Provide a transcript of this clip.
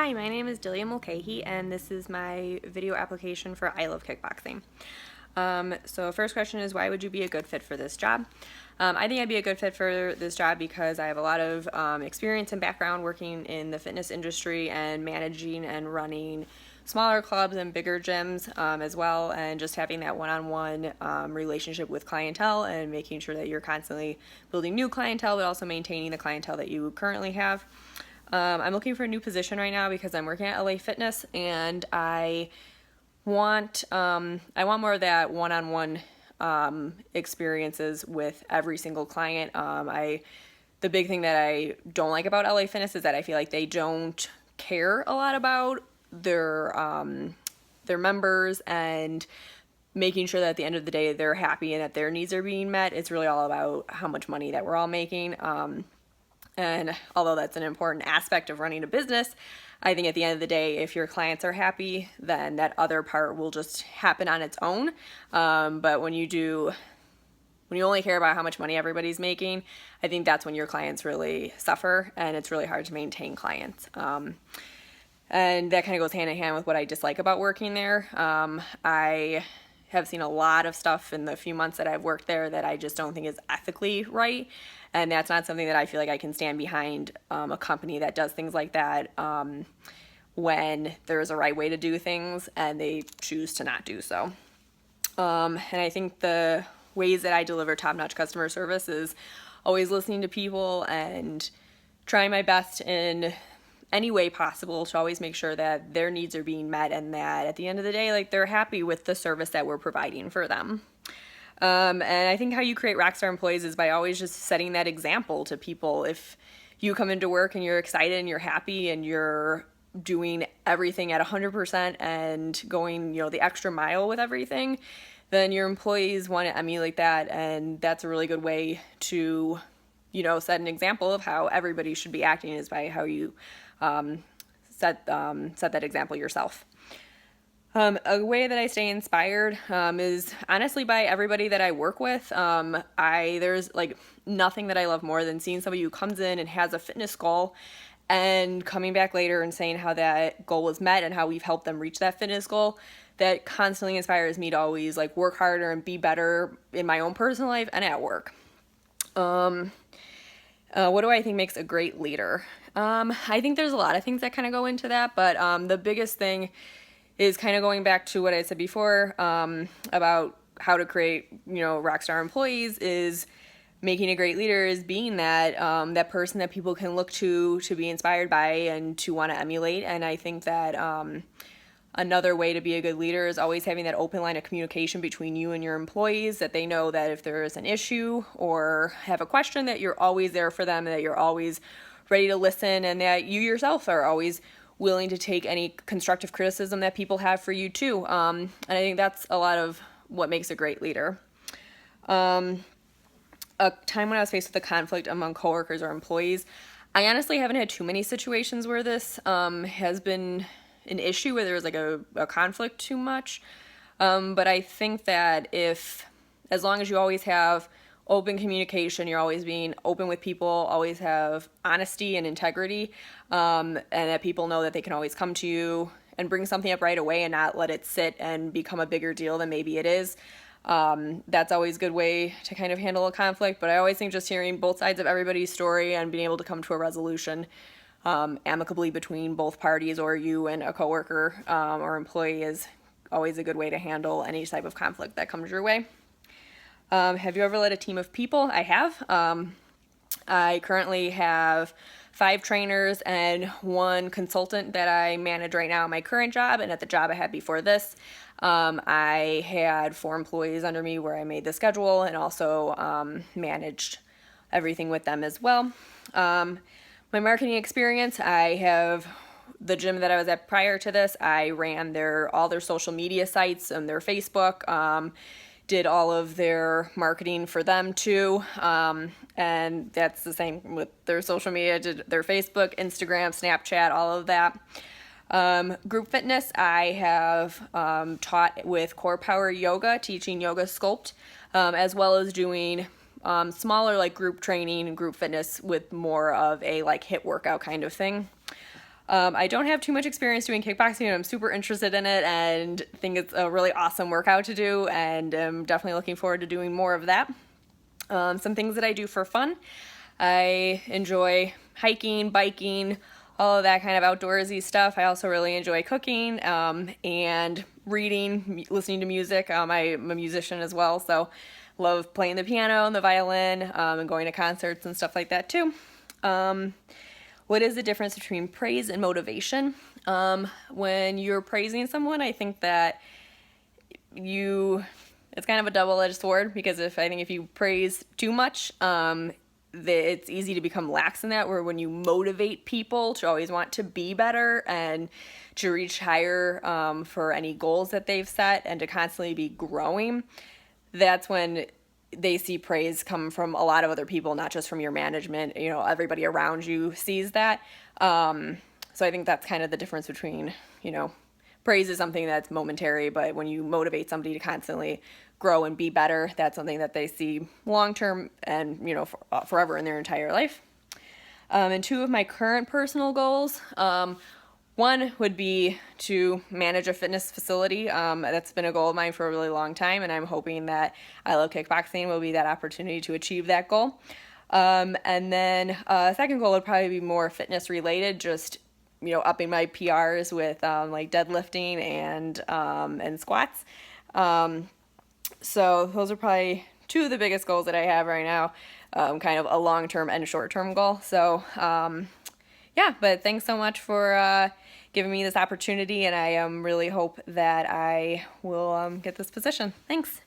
Hi, my name is Dillia Mulcahy, and this is my video application for Ilovekickboxing. So first question is, why would you be a good fit for this job? I think I'd be a good fit for this job because I have a lot of experience and background working in the fitness industry and managing and running smaller clubs and bigger gyms as well, and just having that one-on-one relationship with clientele and making sure that you're constantly building new clientele but also maintaining the clientele that you currently have. I'm looking for a new position right now because I'm working at LA Fitness, and I want more of that one-on-one experiences with every single client. The big thing that I don't like about LA Fitness is that I feel like they don't care a lot about their members and making sure that at the end of the day they're happy and that their needs are being met. It's really all about how much money that we're all making. And although that's an important aspect of running a business, I think at the end of the day, if your clients are happy, then that other part will just happen on its own. But when you only care about how much money everybody's making, I think that's when your clients really suffer, and it's really hard to maintain clients. And that kind of goes hand in hand with what I dislike about working there. I have seen a lot of stuff in the few months that I've worked there that I just don't think is ethically right. And that's not something that I feel like I can stand behind a company that does things like that when there's a right way to do things and they choose to not do so. And I think the ways that I deliver top-notch customer service is always listening to people and trying my best in any way possible to always make sure that their needs are being met and that at the end of the day, like, they're happy with the service that we're providing for them. And I think how you create rockstar employees is by always just setting that example to people. If you come into work and you're excited and you're happy and you're doing everything at 100% and going, the extra mile with everything, then your employees want to emulate that, and that's a really good way to, set an example of how everybody should be acting, is by how you set that example yourself. A way that I stay inspired is honestly by everybody that I work with. There's like nothing that I love more than seeing somebody who comes in and has a fitness goal and coming back later and saying how that goal was met and how we've helped them reach that fitness goal. That constantly inspires me to always work harder and be better in my own personal life and at work. What do I think makes a great leader? I think there's a lot of things that kind of go into that, but the biggest thing is kind of going back to what I said before about how to create, rockstar employees, is making a great leader is being that person that people can look to be inspired by and to want to emulate. And I think that another way to be a good leader is always having that open line of communication between you and your employees, that they know that if there is an issue or have a question, that you're always there for them, that you're always ready to listen, and that you yourself are always willing to take any constructive criticism that people have for you too. And I think that's a lot of what makes a great leader. A time when I was faced with a conflict among coworkers or employees, I honestly haven't had too many situations where this has been an issue, where there's a conflict too much. But I think that as long as you always have open communication, you're always being open with people, always have honesty and integrity, and that people know that they can always come to you and bring something up right away and not let it sit and become a bigger deal than maybe it is. That's always a good way to kind of handle a conflict. But I always think just hearing both sides of everybody's story and being able to come to a resolution amicably between both parties, or you and a coworker or employee, is always a good way to handle any type of conflict that comes your way. Have you ever led a team of people? I have. I currently have 5 trainers and 1 consultant that I manage right now in my current job, and at the job I had before this, I had 4 employees under me where I made the schedule and also managed everything with them as well. My marketing experience, I have the gym that I was at prior to this. I ran all their social media sites and their Facebook, did all of their marketing for them too, and that's the same with their social media, did their Facebook, Instagram, Snapchat, all of that. Group fitness, I have taught with Core Power Yoga, teaching yoga sculpt, as well as doing smaller group training and group fitness with more of a HIIT workout kind of thing. I don't have too much experience doing kickboxing, and I'm super interested in it and think it's a really awesome workout to do, and I'm definitely looking forward to doing more of that. Some things that I do for fun. I enjoy hiking, biking, all of that kind of outdoorsy stuff. I also really enjoy cooking and reading, listening to music. I'm a musician as well, so love playing the piano and the violin and going to concerts and stuff like that too. What is the difference between praise and motivation? When you're praising someone, I think that it's kind of a double-edged sword, because I think if you praise too much, it's easy to become lax in that, where when you motivate people to always want to be better and to reach higher for any goals that they've set and to constantly be growing, that's when they see praise come from a lot of other people, not just from your management. You know, everybody around you sees that. So I think that's kind of the difference between, praise is something that's momentary, but when you motivate somebody to constantly grow and be better, that's something that they see long-term and, forever in their entire life. And two of my current personal goals, one would be to manage a fitness facility. That's been a goal of mine for a really long time, and I'm hoping that I Love Kickboxing will be that opportunity to achieve that goal. And then second goal would probably be more fitness related, just upping my PRs with like deadlifting and squats. So those are probably two of the biggest goals that I have right now, kind of a long-term and short-term goal. So yeah, but thanks so much for giving me this opportunity, and I really hope that I will get this position. Thanks.